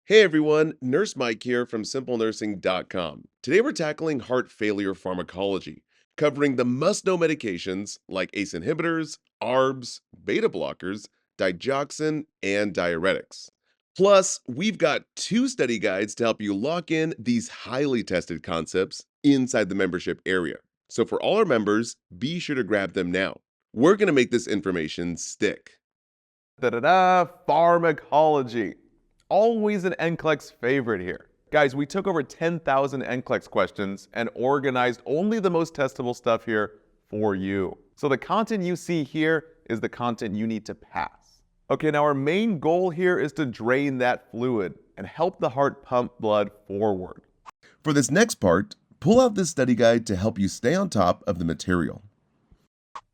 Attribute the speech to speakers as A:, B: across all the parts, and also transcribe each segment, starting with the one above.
A: Hey everyone, Nurse Mike here from SimpleNursing.com. Today we're tackling heart failure pharmacology, covering the must-know medications like ACE inhibitors, ARBs, beta blockers, digoxin, and diuretics. Plus, we've got two study guides to help you lock in these highly tested concepts inside the membership area. So for all our members, be sure to grab them now. We're going to make this information stick.
B: Pharmacology. Always an NCLEX favorite here. Guys, we took over 10,000 NCLEX questions and organized only the most testable stuff here for you. So the content you see here is the content you need to pass. Okay, now our main goal here is to drain that fluid and help the heart pump blood forward.
A: For this next part, pull out this study guide to help you stay on top of the material.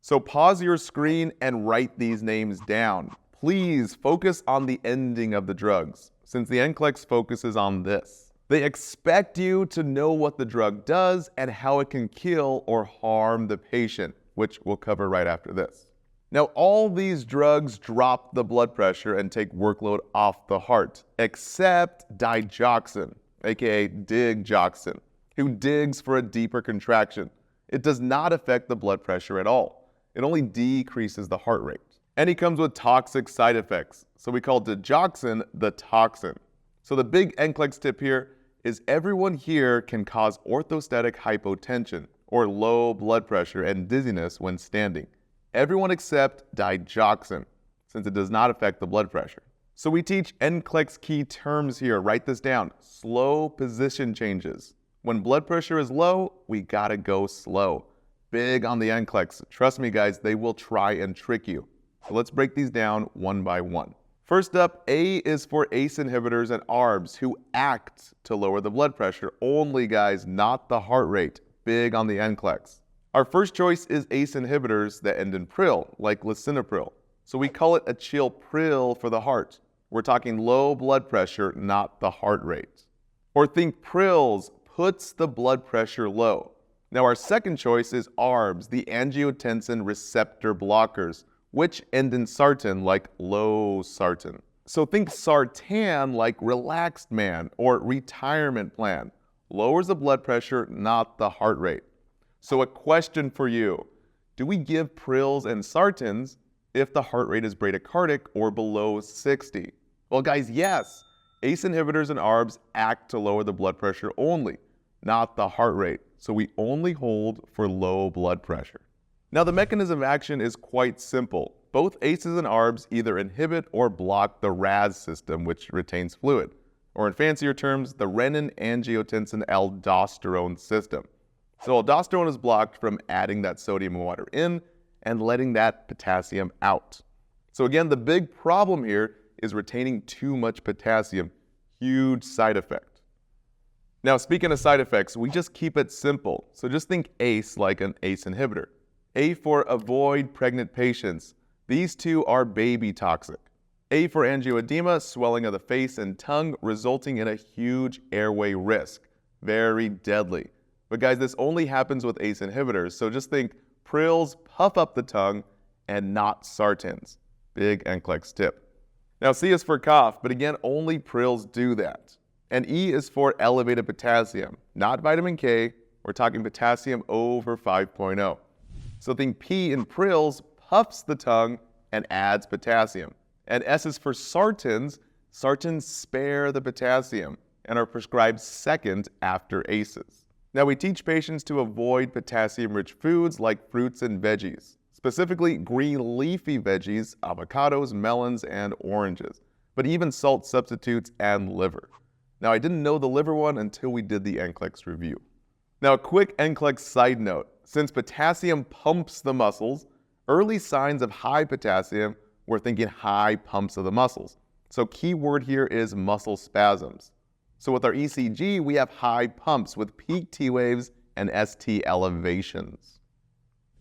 B: So pause your screen and write these names down. Please focus on the ending of the drugs, since the NCLEX focuses on this. They expect you to know what the drug does and how it can kill or harm the patient, which we'll cover right after this. Now, all these drugs drop the blood pressure and take workload off the heart, except digoxin, aka Digoxin, who digs for a deeper contraction. It does not affect the blood pressure at all. It only decreases the heart rate. And he comes with toxic side effects, so we call digoxin the toxin. So the big NCLEX tip here is everyone here can cause orthostatic hypotension, or low blood pressure and dizziness when standing. Everyone except digoxin, since it does not affect the blood pressure. So we teach NCLEX key terms here. Write this down. Slow position changes. When blood pressure is low, we gotta go slow. Big on the NCLEX. Trust me guys, they will try and trick you. So let's break these down one by one. First up, A is for ACE inhibitors and ARBs who act to lower the blood pressure. Only guys, not the heart rate. Big on the NCLEX. Our first choice is ACE inhibitors that end in pril, like lisinopril. So we call it a chill pril for the heart. We're talking low blood pressure, not the heart rate. Or think prils puts the blood pressure low. Now our second choice is ARBs, the angiotensin receptor blockers, which end in sartan like losartan. So think sartan like relaxed man or retirement plan. Lowers the blood pressure, not the heart rate. So a question for you. Do we give prils and sartans if the heart rate is bradycardic or below 60? Well guys, yes. ACE inhibitors and ARBs act to lower the blood pressure only, not the heart rate. So we only hold for low blood pressure. Now the mechanism of action is quite simple. Both ACEs and ARBs either inhibit or block the RAS system, which retains fluid, or in fancier terms, the renin-angiotensin-aldosterone system. So aldosterone is blocked from adding that sodium and water in and letting that potassium out. So again, the big problem here is retaining too much potassium. Huge side effect. Now speaking of side effects, we just keep it simple. So just think ACE like an ACE inhibitor. A for avoid pregnant patients. These two are baby toxic. A for angioedema, swelling of the face and tongue, resulting in a huge airway risk. Very deadly. But guys, this only happens with ACE inhibitors, so just think prils puff up the tongue and not sartans. Big NCLEX tip. Now C is for cough, but again, only prils do that. And E is for elevated potassium, not vitamin K. We're talking potassium over 5.0. So think P in prils puffs the tongue and adds potassium. And S is for sartans. Sartans spare the potassium and are prescribed second after ACEs. Now we teach patients to avoid potassium-rich foods like fruits and veggies, specifically green leafy veggies, avocados, melons, and oranges, but even salt substitutes and liver. Now I didn't know the liver one until we did the NCLEX review. Now a quick NCLEX side note. Since potassium pumps the muscles, early signs of high potassium, we're thinking high pumps of the muscles. So key word here is muscle spasms. So with our ECG, we have high pumps with peak T waves and ST elevations.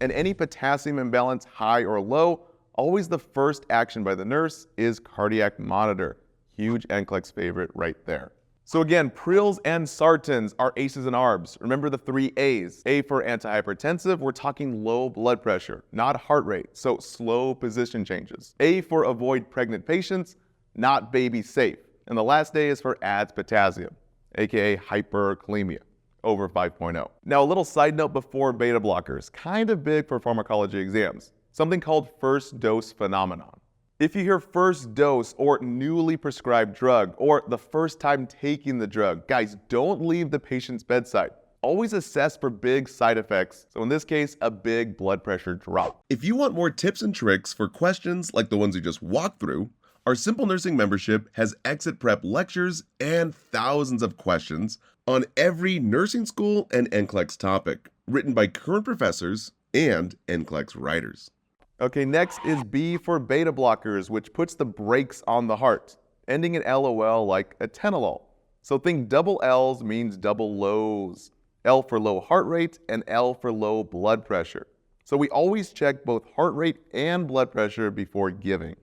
B: And any potassium imbalance, high or low, always the first action by the nurse is cardiac monitor. Huge NCLEX favorite right there. So again, prils and sartans are ACEs and ARBs. Remember the three A's. A for antihypertensive, we're talking low blood pressure, not heart rate, so slow position changes. A for avoid pregnant patients, not baby safe. And the last A is for adds potassium, aka hyperkalemia, over 5.0. Now a little side note before beta blockers, kind of big for pharmacology exams, something called first dose phenomenon. If you hear first dose or newly prescribed drug or the first time taking the drug, guys, don't leave the patient's bedside. Always assess for big side effects, so in this case, a big blood pressure drop.
A: If you want more tips and tricks for questions like the ones we just walked through, our Simple Nursing membership has exit prep lectures and thousands of questions on every nursing school and NCLEX topic, written by current professors and NCLEX writers.
B: Okay, next is B for beta blockers, which puts the brakes on the heart, ending in LOL like atenolol. So think double L's means double lows. L for low heart rate and L for low blood pressure. So we always check both heart rate and blood pressure before giving.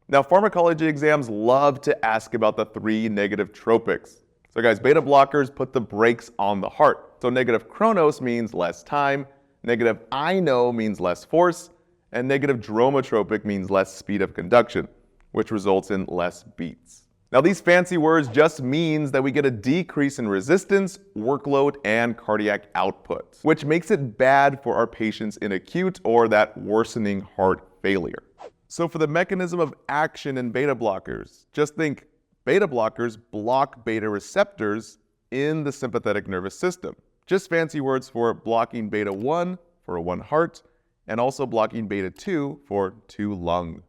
B: Now, pharmacology exams love to ask about the 3 negative tropics. So guys, beta blockers put the brakes on the heart. So negative chronos means less time, negative ino means less force, and negative dromotropic means less speed of conduction, which results in less beats. Now these fancy words just means that we get a decrease in resistance, workload, and cardiac output, which makes it bad for our patients in acute or that worsening heart failure. So for the mechanism of action in beta blockers, just think beta blockers block beta receptors in the sympathetic nervous system. Just fancy words for blocking beta 1 for 1 heart, and also blocking beta 2 for 2 lung.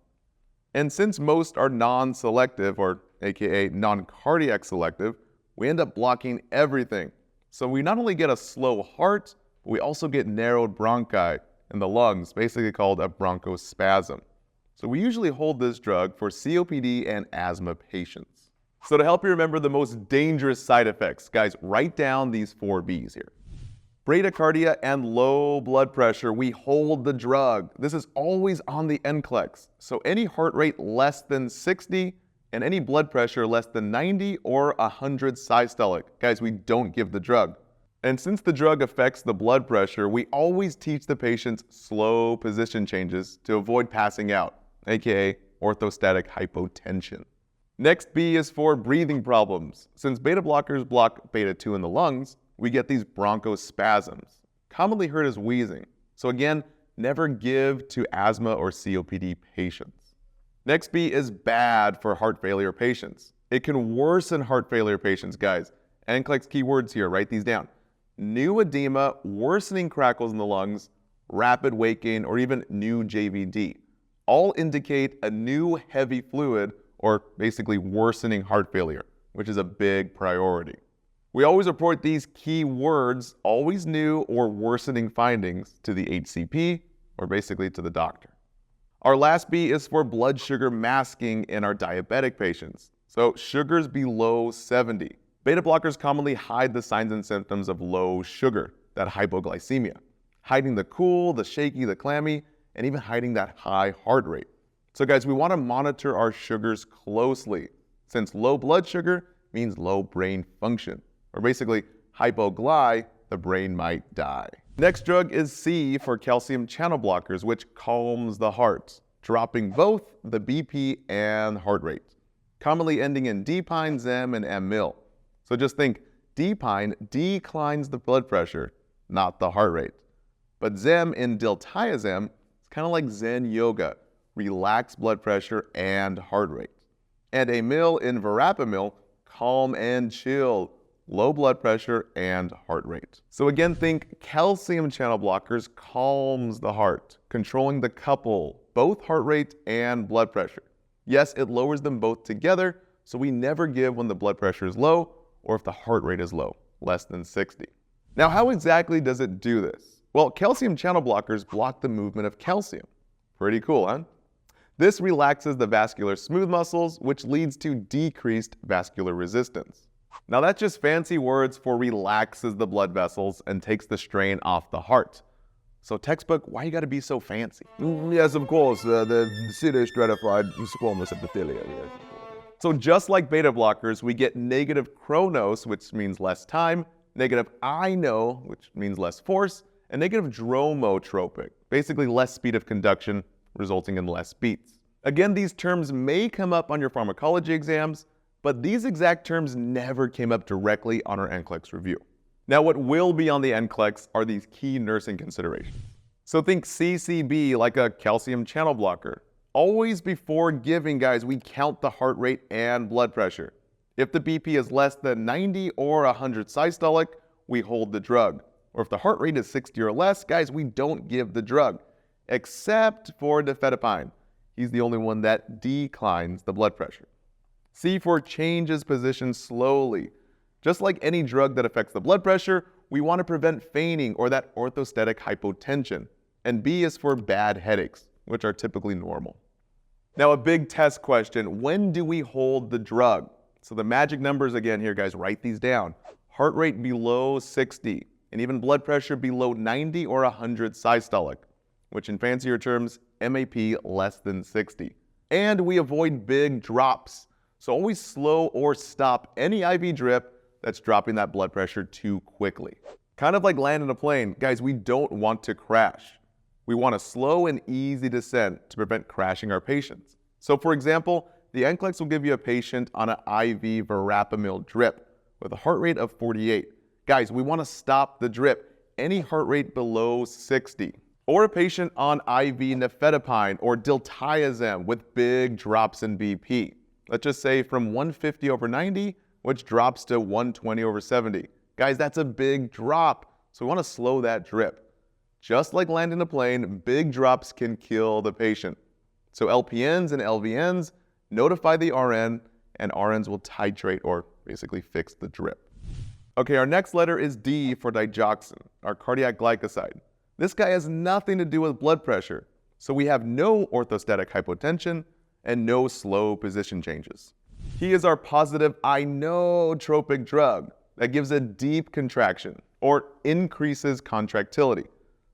B: And since most are non-selective, or aka non-cardiac selective, we end up blocking everything. So we not only get a slow heart, but we also get narrowed bronchi in the lungs, basically called a bronchospasm. So we usually hold this drug for COPD and asthma patients. So to help you remember the most dangerous side effects, guys, write down these 4 B's here. Bradycardia and low blood pressure, we hold the drug. This is always on the NCLEX. So any heart rate less than 60 and any blood pressure less than 90 or 100 systolic. Guys, we don't give the drug. And since the drug affects the blood pressure, we always teach the patients slow position changes to avoid passing out, aka orthostatic hypotension. Next B is for breathing problems. Since beta blockers block beta 2 in the lungs, we get these bronchospasms, commonly heard as wheezing. So again, never give to asthma or COPD patients. Next B is bad for heart failure patients. It can worsen heart failure patients, guys. NCLEX keywords here, write these down. New edema, worsening crackles in the lungs, rapid weight gain, or even new JVD. All indicate a new heavy fluid, or basically worsening heart failure, which is a big priority. We always report these key words, always new or worsening findings, to the HCP, or basically to the doctor. Our last B is for blood sugar masking in our diabetic patients. So sugars below 70. Beta blockers commonly hide the signs and symptoms of low sugar, that hypoglycemia, hiding the cool, the shaky, the clammy, and even hiding that high heart rate. So guys, we want to monitor our sugars closely, since low blood sugar means low brain function. Or basically, hypogly, the brain might die. Next drug is C for calcium channel blockers, which calms the heart, dropping both the BP and heart rate, commonly ending in D-pine, Zem, and M-mil. So just think, D-pine declines the blood pressure, not the heart rate. But Zem in diltiazem is kind of like Zen yoga, relax blood pressure and heart rate. And A-mil in verapamil, calm and chill, low blood pressure and heart rate. So again, think calcium channel blockers calms the heart, controlling the couple, both heart rate and blood pressure. Yes, it lowers them both together, so we never give when the blood pressure is low or if the heart rate is low, less than 60. Now, how exactly does it do this? Well, calcium channel blockers block the movement of calcium. Pretty cool, huh? This relaxes the vascular smooth muscles, which leads to decreased vascular resistance. Now that's just fancy words for relaxes the blood vessels and takes the strain off the heart. So textbook, why you gotta be so fancy?
C: Yes, of course, the pseudo-stratified squamous epithelia. Yes.
B: So just like beta blockers, we get negative chronos, which means less time, negative ino, which means less force, and negative dromotropic, basically less speed of conduction, resulting in less beats. Again, these terms may come up on your pharmacology exams, but these exact terms never came up directly on our NCLEX review. Now, what will be on the NCLEX are these key nursing considerations. So think CCB like a calcium channel blocker. Always before giving, guys, we count the heart rate and blood pressure. If the BP is less than 90 or 100 systolic, we hold the drug. Or if the heart rate is 60 or less, guys, we don't give the drug, except for difedipine. He's the only one that declines the blood pressure. C4 changes position slowly. Just like any drug that affects the blood pressure, we want to prevent fainting or that orthostatic hypotension. And B is for bad headaches, which are typically normal. Now, a big test question: when do we hold the drug? So the magic numbers again here, guys, write these down. Heart rate below 60, and even blood pressure below 90 or 100 systolic, which in fancier terms, MAP less than 60. And we avoid big drops. So always slow or stop any IV drip that's dropping that blood pressure too quickly. Kind of like landing a plane. Guys, we don't want to crash. We want a slow and easy descent to prevent crashing our patients. So for example, the NCLEX will give you a patient on an IV verapamil drip with a heart rate of 48. Guys, we want to stop the drip any heart rate below 60. Or a patient on IV nifedipine or diltiazem with big drops in BP. Let's just say from 150 over 90, which drops to 120 over 70. Guys, that's a big drop, so we want to slow that drip. Just like landing a plane, big drops can kill the patient. So LPNs and LVNs notify the RN, and RNs will titrate or basically fix the drip. Okay, our next letter is D for digoxin, our cardiac glycoside. This guy has nothing to do with blood pressure, so we have no orthostatic hypotension and no slow position changes. He is our positive inotropic drug that gives a deep contraction or increases contractility.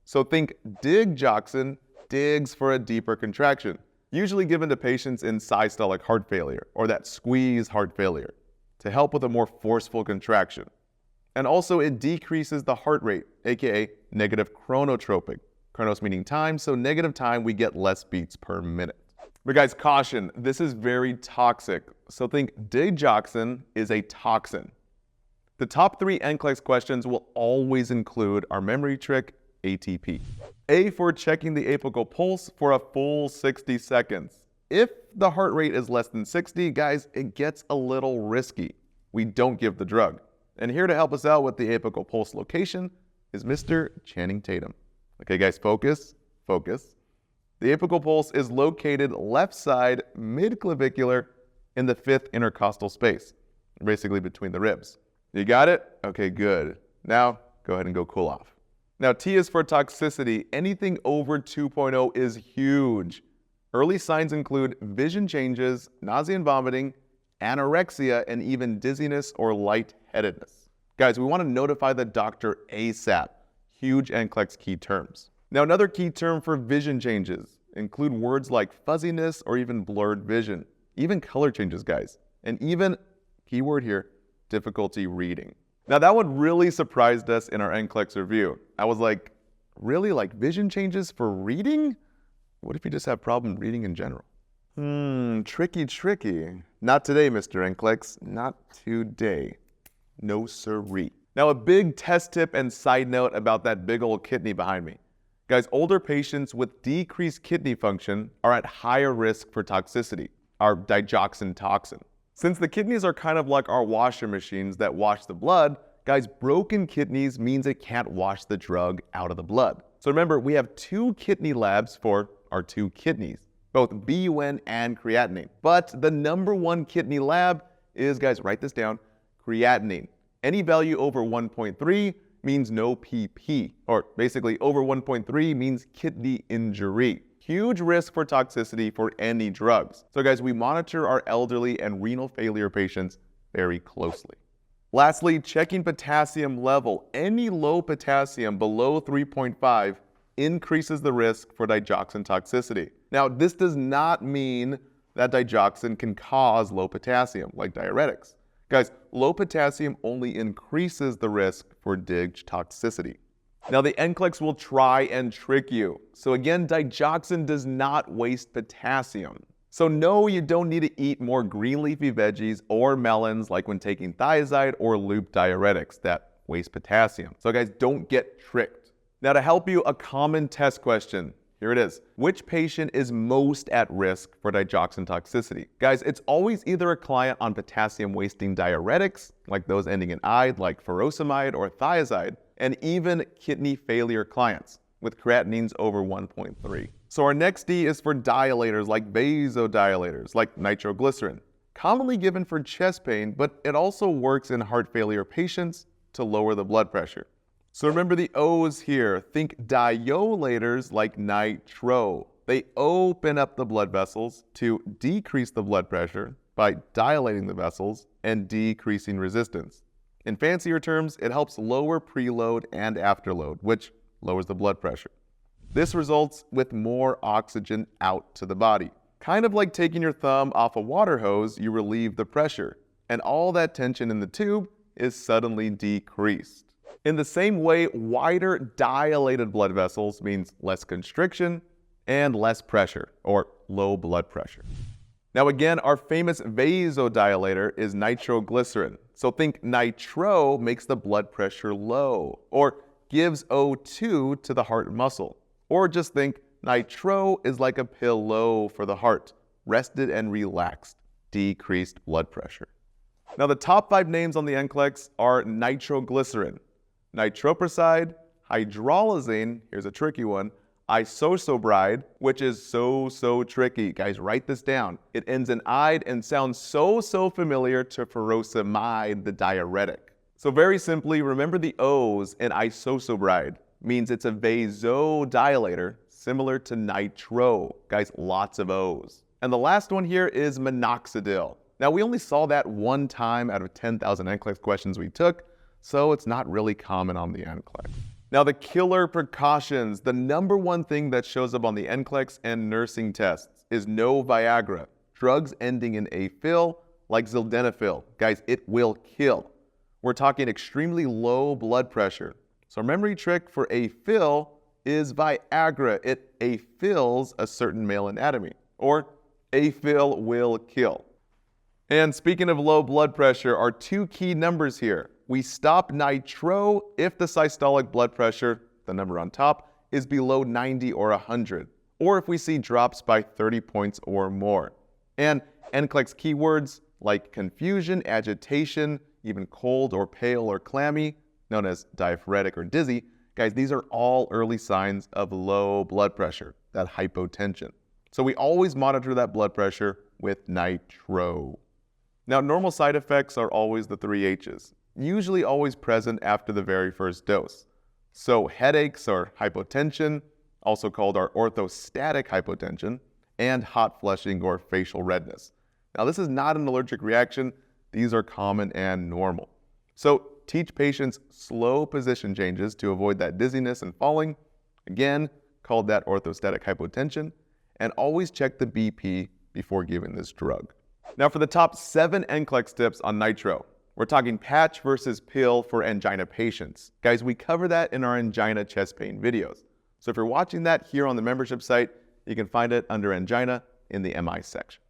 B: So think digoxin, digs for a deeper contraction, usually given to patients in systolic heart failure or that squeeze heart failure to help with a more forceful contraction. And also it decreases the heart rate, aka negative chronotropic. Chronos meaning time, so negative time, we get less beats per minute. But guys, caution, this is very toxic. So think digoxin is a toxin. The top 3 NCLEX questions will always include our memory trick, ATP. A for checking the apical pulse for a full 60 seconds. If the heart rate is less than 60, guys, it gets a little risky. We don't give the drug. And here to help us out with the apical pulse location is Mr. Channing Tatum. Okay, guys, focus, focus. The apical pulse is located left side mid-clavicular in the 5th intercostal space, basically between the ribs. You got it? Okay, good. Now, go ahead and go cool off. Now, T is for toxicity. Anything over 2.0 is huge. Early signs include vision changes, nausea and vomiting, anorexia, and even dizziness or lightheadedness. Guys, we want to notify the doctor ASAP. Huge NCLEX key terms. Now, another key term for vision changes include words like fuzziness or even blurred vision, even color changes, guys, and even, keyword here, difficulty reading. Now, that one really surprised us in our NCLEX review. I was like, really? Like vision changes for reading? What if you just have problem reading in general? Tricky, tricky. Not today, Mr. NCLEX. Not today. No siree. Now, a big test tip and side note about that big old kidney behind me. Guys, older patients with decreased kidney function are at higher risk for toxicity, our digoxin toxin. Since the kidneys are kind of like our washer machines that wash the blood, guys, broken kidneys means it can't wash the drug out of the blood. So remember, we have 2 kidney labs for our 2 kidneys, both BUN and creatinine. But the number 1 kidney lab is, guys, write this down, creatinine. Any value over 1.3 means no PP, or basically over 1.3 means kidney injury. Huge risk for toxicity for any drugs. So guys, we monitor our elderly and renal failure patients very closely. Lastly, checking potassium level. Any low potassium below 3.5 increases the risk for digoxin toxicity. Now, this does not mean that digoxin can cause low potassium, like diuretics. Guys, low potassium only increases the risk for dig toxicity. Now, the NCLEX will try and trick you. So again, digoxin does not waste potassium. So no, you don't need to eat more green leafy veggies or melons like when taking thiazide or loop diuretics that waste potassium. So guys, don't get tricked. Now to help you, a common test question. Here it is. Which patient is most at risk for digoxin toxicity? Guys, it's always either a client on potassium wasting diuretics, like those ending in "ide, like furosemide or thiazide, and even kidney failure clients with creatinines over 1.3. So our next D is for dilators like vasodilators, like nitroglycerin, commonly given for chest pain, but it also works in heart failure patients to lower the blood pressure. So remember the O's here. Think dilators like nitro. They open up the blood vessels to decrease the blood pressure by dilating the vessels and decreasing resistance. In fancier terms, it helps lower preload and afterload, which lowers the blood pressure. This results with more oxygen out to the body. Kind of like taking your thumb off a water hose, you relieve the pressure, and all that tension in the tube is suddenly decreased. In the same way, wider dilated blood vessels means less constriction and less pressure, or low blood pressure. Now again, our famous vasodilator is nitroglycerin. So think nitro makes the blood pressure low, or gives O2 to the heart muscle. Or just think nitro is like a pillow for the heart, rested and relaxed, decreased blood pressure. Now the top 5 names on the NCLEX are nitroglycerin, nitroprusside, hydralazine, here's a tricky one, isosobride, which is so tricky. Guys, write this down. It ends in "ide" and sounds so familiar to furosemide, the diuretic. So very simply, remember the O's in isosobride means it's a vasodilator similar to nitro. Guys, lots of O's. And the last one here is minoxidil. Now we only saw that one time out of 10,000 NCLEX questions we took, so it's not really common on the NCLEX. Now the killer precautions, the #1 thing that shows up on the NCLEX and nursing tests is no Viagra. Drugs ending in "-phil, like sildenafil. Guys, it will kill. We're talking extremely low blood pressure. So our memory trick for "-phil is Viagra. It "-phils a certain male anatomy, or "-phil will kill. And speaking of low blood pressure, our 2 key numbers here. We stop nitro if the systolic blood pressure, the number on top, is below 90 or 100, or if we see drops by 30 points or more. And NCLEX keywords like confusion, agitation, even cold or pale or clammy, known as diaphoretic or dizzy, guys, these are all early signs of low blood pressure, that hypotension. So we always monitor that blood pressure with nitro. Now, normal side effects are always the 3 H's, usually always present after the very first dose. So headaches or hypotension, also called our orthostatic hypotension, and hot flushing or facial redness. Now, this is not an allergic reaction. These are common and normal. So teach patients slow position changes to avoid that dizziness and falling, again, called that orthostatic hypotension, and always check the BP before giving this drug. Now for the top 7 NCLEX tips on nitro, we're talking patch versus pill for angina patients. Guys, we cover that in our angina chest pain videos. So if you're watching that here on the membership site, you can find it under angina in the MI section.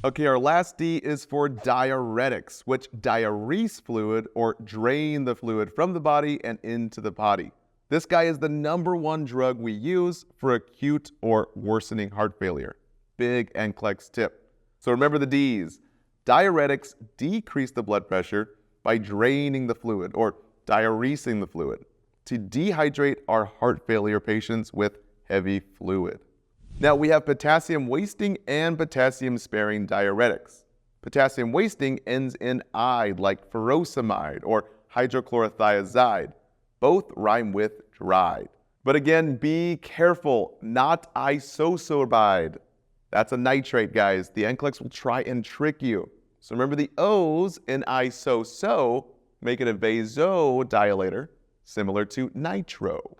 B: Okay, our last D is for diuretics, which diurese fluid or drain the fluid from the body and into the body. This guy is the #1 drug we use for acute or worsening heart failure. Big NCLEX tip. So remember the D's. Diuretics decrease the blood pressure by draining the fluid or diuresing the fluid to dehydrate our heart failure patients with heavy fluid. Now we have potassium wasting and potassium sparing diuretics. Potassium wasting ends in "ide, like furosemide or hydrochlorothiazide. Both rhyme with dried. But again, be careful, not isosorbide. That's a nitrate, guys. The NCLEX will try and trick you. So remember the O's in isoso make it a vasodilator, similar to nitro.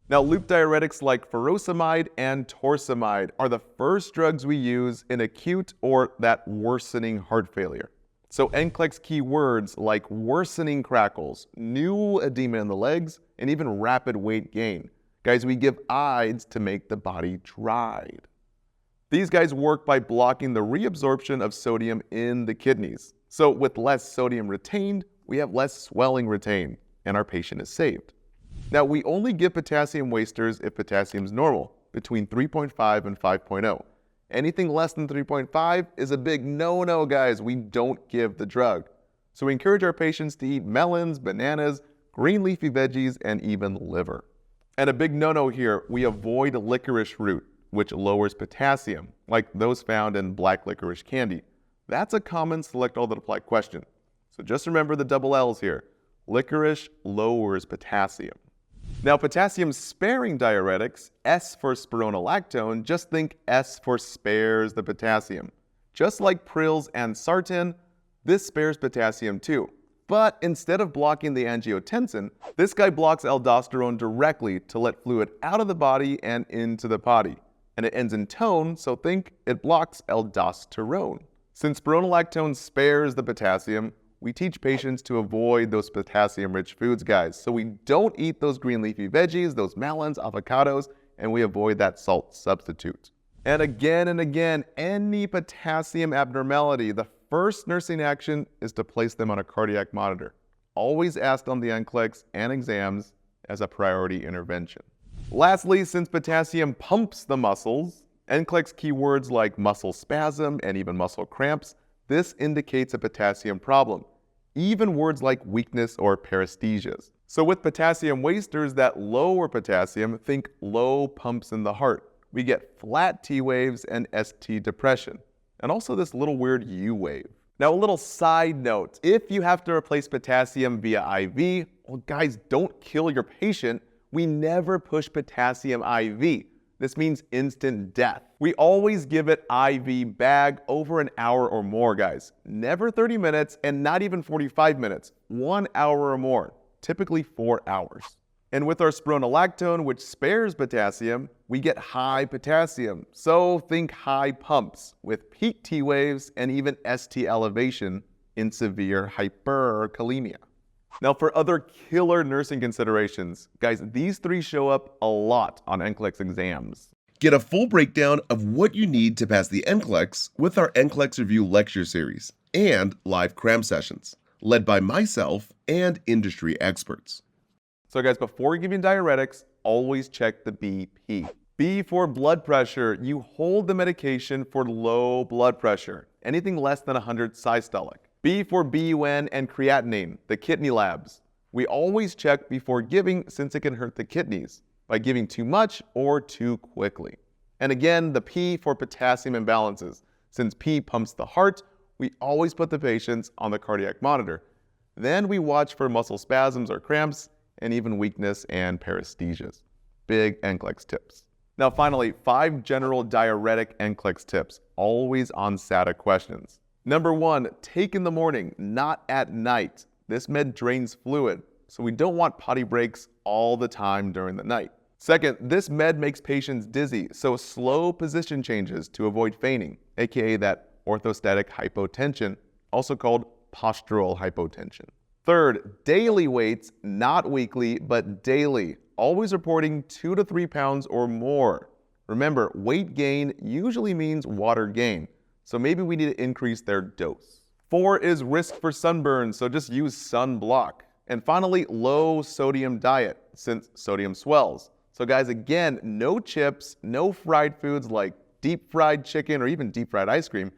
B: Now, loop diuretics like furosemide and torsemide are the first drugs we use in acute or that worsening heart failure. So NCLEX keywords like worsening crackles, new edema in the legs, and even rapid weight gain. Guys, we give ides to make the body dried. These guys work by blocking the reabsorption of sodium in the kidneys. So with less sodium retained, we have less swelling retained, and our patient is saved. Now, we only give potassium wasters if potassium is normal, between 3.5 and 5.0. Anything less than 3.5 is a big no-no, guys. We don't give the drug. So we encourage our patients to eat melons, bananas, green leafy veggies, and even liver. And a big no-no here, we avoid licorice root, which lowers potassium, like those found in black licorice candy. That's a common select all that apply question. So just remember the double L's here. Licorice lowers potassium. Now, potassium-sparing diuretics, S for spironolactone, just think S for spares the potassium. Just like prils and sartan, this spares potassium too. But instead of blocking the angiotensin, this guy blocks aldosterone directly to let fluid out of the body and into the potty. And it ends in tone, so think it blocks aldosterone. Since spironolactone spares the potassium, we teach patients to avoid those potassium-rich foods, guys. So we don't eat those green leafy veggies, those melons, avocados, and we avoid that salt substitute. And again, any potassium abnormality, the first nursing action is to place them on a cardiac monitor. Always asked on the NCLEX and exams as a priority intervention. Lastly, since potassium pumps the muscles, NCLEX keywords like muscle spasm and even muscle cramps, this indicates a potassium problem. Even words like weakness or paresthesias. So with potassium wasters that lower potassium, think low pumps in the heart. We get flat T waves and ST depression. And also this little weird U wave. Now a little side note, if you have to replace potassium via IV, well guys, don't kill your patient. We never push potassium IV. This means instant death. We always give it IV bag over an hour or more, guys. Never 30 minutes and not even 45 minutes. 1 hour or more, typically 4 hours. And with our spironolactone, which spares potassium, we get high potassium. So think high pumps with peak T waves and even ST elevation in severe hyperkalemia. Now for other killer nursing considerations, guys, these three show up a lot on NCLEX exams.
A: Get a full breakdown of what you need to pass the NCLEX with our NCLEX Review lecture series and live cram sessions, led by myself and industry experts.
B: So guys, before giving diuretics, always check the BP. B for blood pressure. You hold the medication for low blood pressure, anything less than 100 systolic. B for BUN and creatinine, the kidney labs. We always check before giving since it can hurt the kidneys by giving too much or too quickly. And again, the P for potassium imbalances. Since P pumps the heart, we always put the patients on the cardiac monitor. Then we watch for muscle spasms or cramps and even weakness and paresthesias. Big NCLEX tips. Now finally, 5 general diuretic NCLEX tips, always on SATA questions. Number 1, take in the morning, not at night. This med drains fluid, so we don't want potty breaks all the time during the night. Second, this med makes patients dizzy, so slow position changes to avoid fainting, aka that orthostatic hypotension, also called postural hypotension. Third, daily weights, not weekly, but daily. Always reporting 2 to 3 pounds or more. Remember, weight gain usually means water gain, so maybe we need to increase their dose. 4 is risk for sunburn, so just use sunblock. And finally, low sodium diet, since sodium swells. So guys, again, no chips, no fried foods like deep fried chicken or even deep fried ice cream,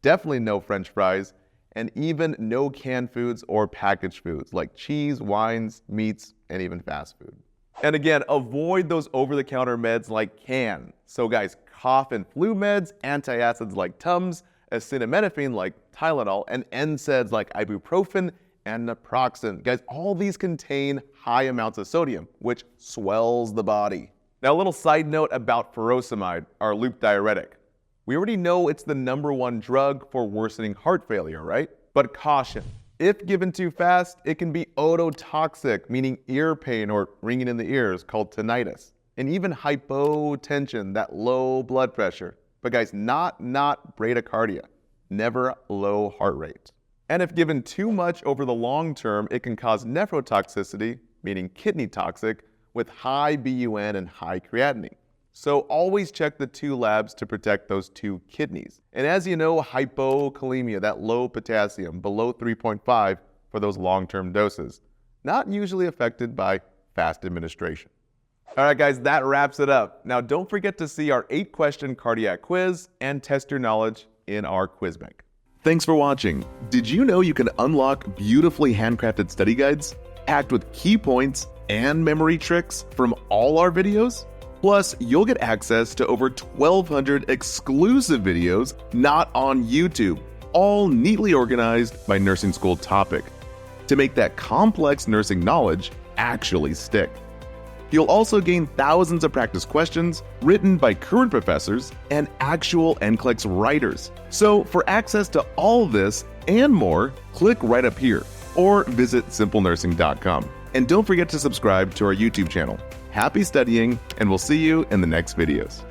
B: definitely no French fries, and even no canned foods or packaged foods like cheese, wines, meats, and even fast food. And again, avoid those over-the-counter meds like can. So guys, cough and flu meds, antacids like Tums, acetaminophen like Tylenol, and NSAIDs like ibuprofen and naproxen. Guys, all these contain high amounts of sodium, which swells the body. Now, a little side note about furosemide, our loop diuretic. We already know it's the #1 drug for worsening heart failure, right? But caution, if given too fast, it can be ototoxic, meaning ear pain or ringing in the ears, called tinnitus, and even hypotension, that low blood pressure. But guys, not bradycardia, never low heart rate. And if given too much over the long term, it can cause nephrotoxicity, meaning kidney toxic, with high BUN and high creatinine. So always check the 2 labs to protect those 2 kidneys. And as you know, hypokalemia, that low potassium, below 3.5 for those long-term doses, not usually affected by fast administration. All right, guys, that wraps it up. Now, don't forget to see our 8-question cardiac quiz and test your knowledge in our quiz bank. Thanks for watching. Did you know you can unlock beautifully handcrafted study guides, packed with key points and memory tricks from all our videos? Plus, you'll get access to over 1,200 exclusive videos not on YouTube, all neatly organized by nursing school topic, to make that complex nursing knowledge actually stick. You'll also gain thousands of practice questions written by current professors and actual NCLEX writers. So for access to all this and more, click right up here or visit SimpleNursing.com. And don't forget to subscribe to our YouTube channel. Happy studying, and we'll see you in the next videos.